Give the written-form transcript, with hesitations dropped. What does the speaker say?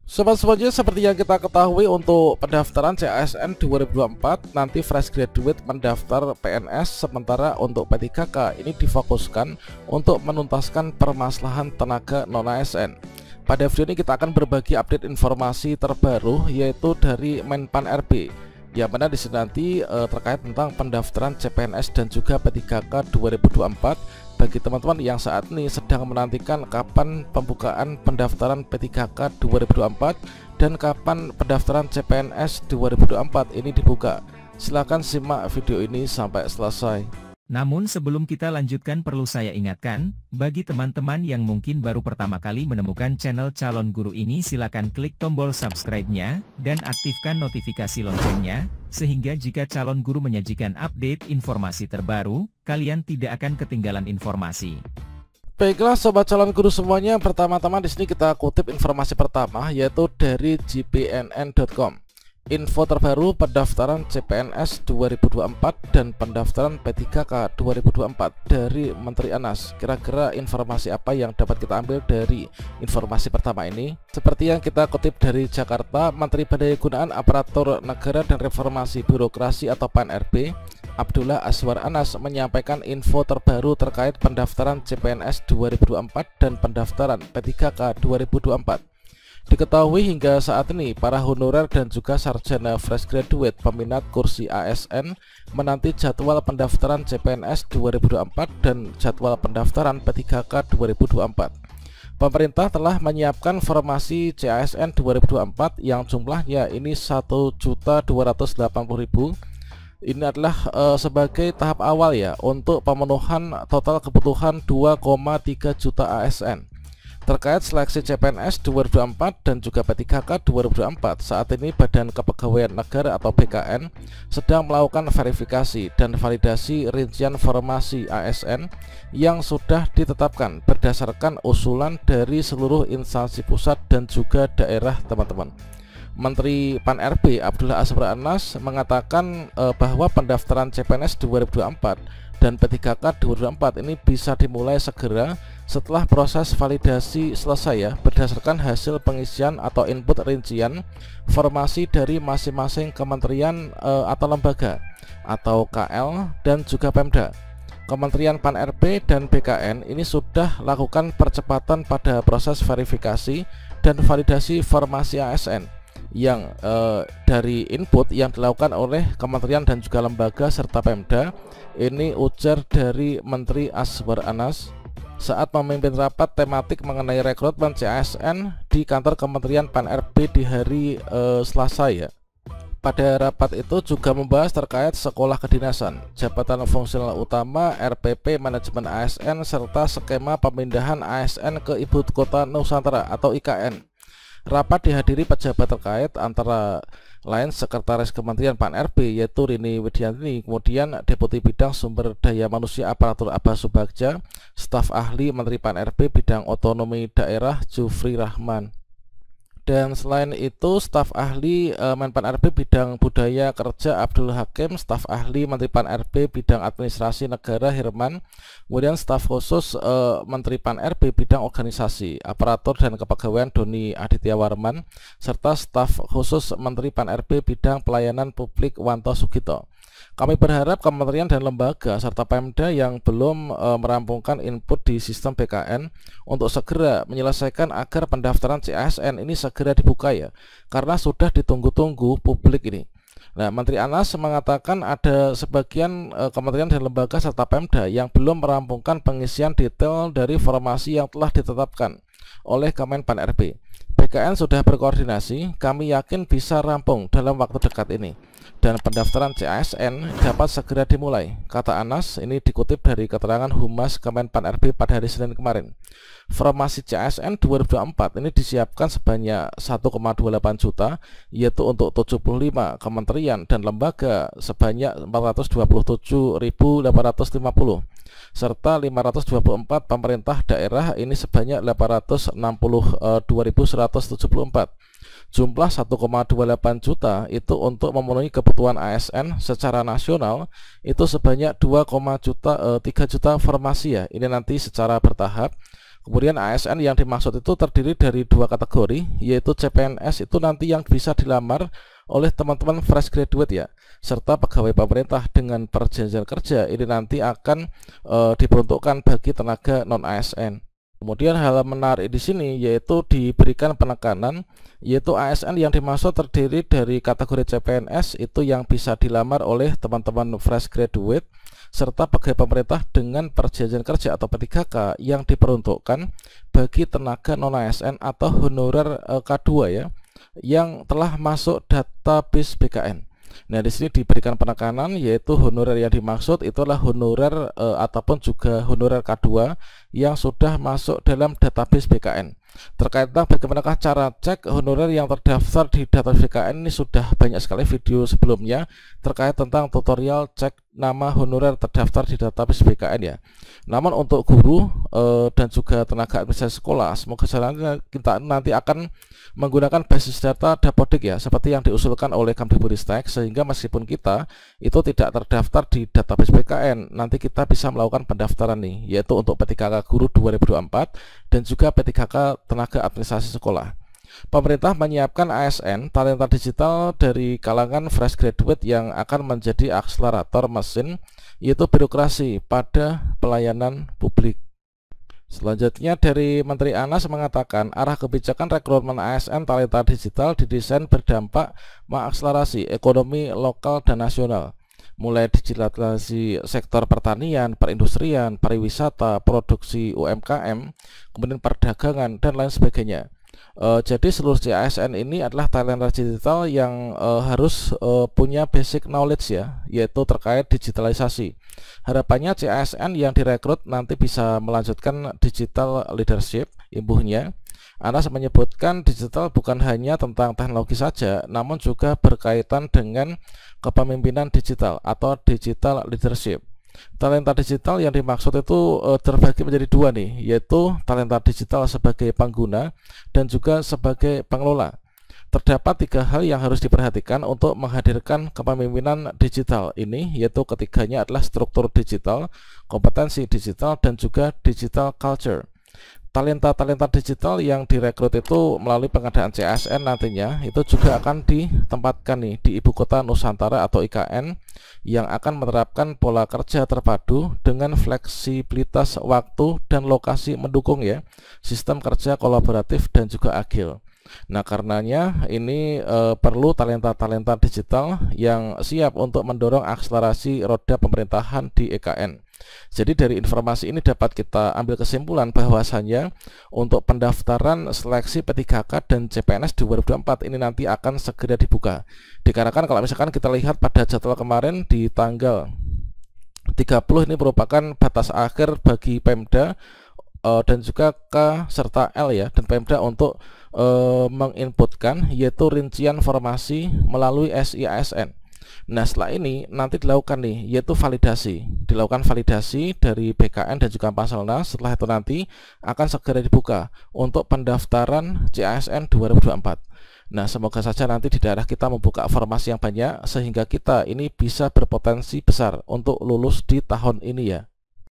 Sobat semuanya, seperti yang kita ketahui untuk pendaftaran CASN 2024 nanti fresh graduate mendaftar PNS, sementara untuk P3K ini difokuskan untuk menuntaskan permasalahan tenaga non-ASN. Pada video ini kita akan berbagi update informasi terbaru yaitu dari Menpan RB, yang mana di sini nanti terkait tentang pendaftaran CPNS dan juga P3K 2024 bagi teman-teman yang saat ini sedang menantikan kapan pembukaan pendaftaran P3K 2024 dan kapan pendaftaran CPNS 2024 ini dibuka. Silahkan simak video ini sampai selesai. Namun sebelum kita lanjutkan, perlu saya ingatkan, bagi teman-teman yang mungkin baru pertama kali menemukan channel Calon Guru ini, silakan klik tombol subscribe-nya dan aktifkan notifikasi loncengnya, sehingga jika Calon Guru menyajikan update informasi terbaru, kalian tidak akan ketinggalan informasi. Baiklah sobat calon guru semuanya, pertama-tama di sini kita kutip informasi pertama yaitu dari jpnn.com. Info terbaru pendaftaran CPNS 2024 dan pendaftaran P3K 2024 dari Menteri Anas. Kira-kira informasi apa yang dapat kita ambil dari informasi pertama ini? Seperti yang kita kutip dari Jakarta, Menteri Pendayagunaan Aparatur Negara dan Reformasi Birokrasi atau PAN-RB, Abdullah Azwar Anas menyampaikan info terbaru terkait pendaftaran CPNS 2024 dan pendaftaran P3K 2024. Diketahui hingga saat ini para honorer dan juga sarjana fresh graduate peminat kursi ASN menanti jadwal pendaftaran CPNS 2024 dan jadwal pendaftaran P3K 2024. Pemerintah telah menyiapkan formasi CASN 2024 yang jumlahnya ini 1.280.000. Ini adalah sebagai tahap awal ya untuk pemenuhan total kebutuhan 2,3 juta ASN. Terkait seleksi CPNS 2024 dan juga P3K 2024, saat ini Badan Kepegawaian Negara atau BKN sedang melakukan verifikasi dan validasi rincian formasi ASN yang sudah ditetapkan berdasarkan usulan dari seluruh instansi pusat dan juga daerah, teman-teman. Menteri PAN-RB Abdullah Azwar Anas mengatakan bahwa pendaftaran CPNS 2024 dan P3K 2024 ini bisa dimulai segera setelah proses validasi selesai ya, berdasarkan hasil pengisian atau input rincian formasi dari masing-masing kementerian atau lembaga atau KL dan juga Pemda. Kementerian PAN-RB dan BKN ini sudah lakukan percepatan pada proses verifikasi dan validasi formasi ASN yang dari input yang dilakukan oleh kementerian dan juga lembaga serta Pemda. Ini ujar dari Menteri Azwar Anas saat memimpin rapat tematik mengenai rekrutmen CASN di kantor Kementerian PAN-RB di hari Selasa ya. Pada rapat itu juga membahas terkait sekolah kedinasan, jabatan fungsional utama, RPP manajemen ASN serta skema pemindahan ASN ke Ibu Kota Nusantara atau IKN. Rapat dihadiri pejabat terkait antara lain Sekretaris Kementerian PAN-RB yaitu Rini Widianti, kemudian Deputi Bidang Sumber Daya Manusia Aparatur Abbas Subagja, staf ahli Menteri PAN-RB bidang otonomi daerah Jufri Rahman. Dan selain itu staf ahli Menpan RB bidang budaya kerja Abdul Hakim, staf ahli Menteri PAN RB bidang administrasi negara Herman, kemudian staf khusus Menteri PAN RB bidang organisasi aparatur dan kepegawaian Doni Aditya Warman, serta staf khusus Menteri PAN RB bidang pelayanan publik Wanto Sugito. Kami berharap kementerian dan lembaga serta Pemda yang belum merampungkan input di sistem BKN untuk segera menyelesaikan agar pendaftaran CASN ini segera dibuka ya, karena sudah ditunggu-tunggu publik ini. Nah, Menteri Anas mengatakan ada sebagian kementerian dan lembaga serta Pemda yang belum merampungkan pengisian detail dari formasi yang telah ditetapkan oleh Kemenpan RB. BKN sudah berkoordinasi, kami yakin bisa rampung dalam waktu dekat ini dan pendaftaran CASN dapat segera dimulai, kata Anas. Ini dikutip dari keterangan Humas Kemenpan RB pada hari Senin kemarin. Formasi CASN 2024 ini disiapkan sebanyak 1,28 juta, yaitu untuk 75 kementerian dan lembaga sebanyak 427.850 serta 524 pemerintah daerah ini sebanyak 862.174. Jumlah 1,28 juta itu untuk memenuhi kebutuhan ASN secara nasional itu sebanyak 2,3 juta formasi ya. Ini nanti secara bertahap. Kemudian ASN yang dimaksud itu terdiri dari dua kategori, yaitu CPNS itu nanti yang bisa dilamar oleh teman-teman fresh graduate ya, serta pegawai pemerintah dengan perjanjian kerja ini nanti akan diperuntukkan bagi tenaga non ASN. Kemudian hal menarik di sini yaitu diberikan penekanan, yaitu ASN yang dimaksud terdiri dari kategori CPNS itu yang bisa dilamar oleh teman-teman fresh graduate serta pegawai pemerintah dengan perjanjian kerja atau P3K yang diperuntukkan bagi tenaga non ASN atau honorer K2 ya, yang telah masuk database BKN. Nah, di sini diberikan penekanan yaitu honorer yang dimaksud itulah honorer ataupun juga honorer K2 yang sudah masuk dalam database BKN. Terkait tentang bagaimanakah cara cek honorer yang terdaftar di database BKN ini sudah banyak sekali video sebelumnya terkait tentang tutorial cek nama honorer terdaftar di database BKN ya. Namun untuk guru dan juga tenaga administrasi sekolah, semoga kita nanti akan menggunakan basis data Dapodik ya, seperti yang diusulkan oleh Kemdikbudristek, sehingga meskipun kita itu tidak terdaftar di database BKN, nanti kita bisa melakukan pendaftaran nih, yaitu untuk P3K Guru 2024 dan juga P3K Tenaga Administrasi Sekolah. Pemerintah menyiapkan ASN talenta digital dari kalangan fresh graduate yang akan menjadi akselerator mesin, yaitu birokrasi pada pelayanan publik. Selanjutnya dari Menteri Anas mengatakan arah kebijakan rekrutmen ASN talenta digital didesain berdampak mengakselerasi ekonomi lokal dan nasional, mulai digitalisasi sektor pertanian, perindustrian, pariwisata, produksi UMKM, kemudian perdagangan dan lain sebagainya. Jadi seluruh CASN ini adalah talenta digital yang harus punya basic knowledge ya, yaitu terkait digitalisasi. Harapannya CASN yang direkrut nanti bisa melanjutkan digital leadership imbuhnya. Anas menyebutkan digital bukan hanya tentang teknologi saja, namun juga berkaitan dengan kepemimpinan digital atau digital leadership. Talenta digital yang dimaksud itu terbagi menjadi dua nih, yaitu talenta digital sebagai pengguna dan juga sebagai pengelola. Terdapat tiga hal yang harus diperhatikan untuk menghadirkan kepemimpinan digital ini, yaitu ketiganya adalah struktur digital, kompetensi digital, dan juga digital culture. Talenta-talenta digital yang direkrut itu melalui pengadaan CASN nantinya itu juga akan ditempatkan nih di Ibu Kota Nusantara atau IKN yang akan menerapkan pola kerja terpadu dengan fleksibilitas waktu dan lokasi mendukung ya, sistem kerja kolaboratif dan juga agil. Nah, karenanya ini perlu talenta-talenta digital yang siap untuk mendorong akselerasi roda pemerintahan di IKN. Jadi dari informasi ini dapat kita ambil kesimpulan bahwasannya untuk pendaftaran seleksi P3K dan CPNS 2024 ini nanti akan segera dibuka. Dikarenakan kalau misalkan kita lihat pada jadwal kemarin di tanggal 30 ini merupakan batas akhir bagi Pemda dan juga K serta L ya, dan Pemda untuk menginputkan yaitu rincian formasi melalui SIASN. Nah, setelah ini nanti dilakukan nih yaitu dilakukan validasi dari BKN dan juga Pasalnas. Setelah itu nanti akan segera dibuka untuk pendaftaran CASN 2024. Nah, semoga saja nanti di daerah kita membuka formasi yang banyak sehingga kita ini bisa berpotensi besar untuk lulus di tahun ini ya.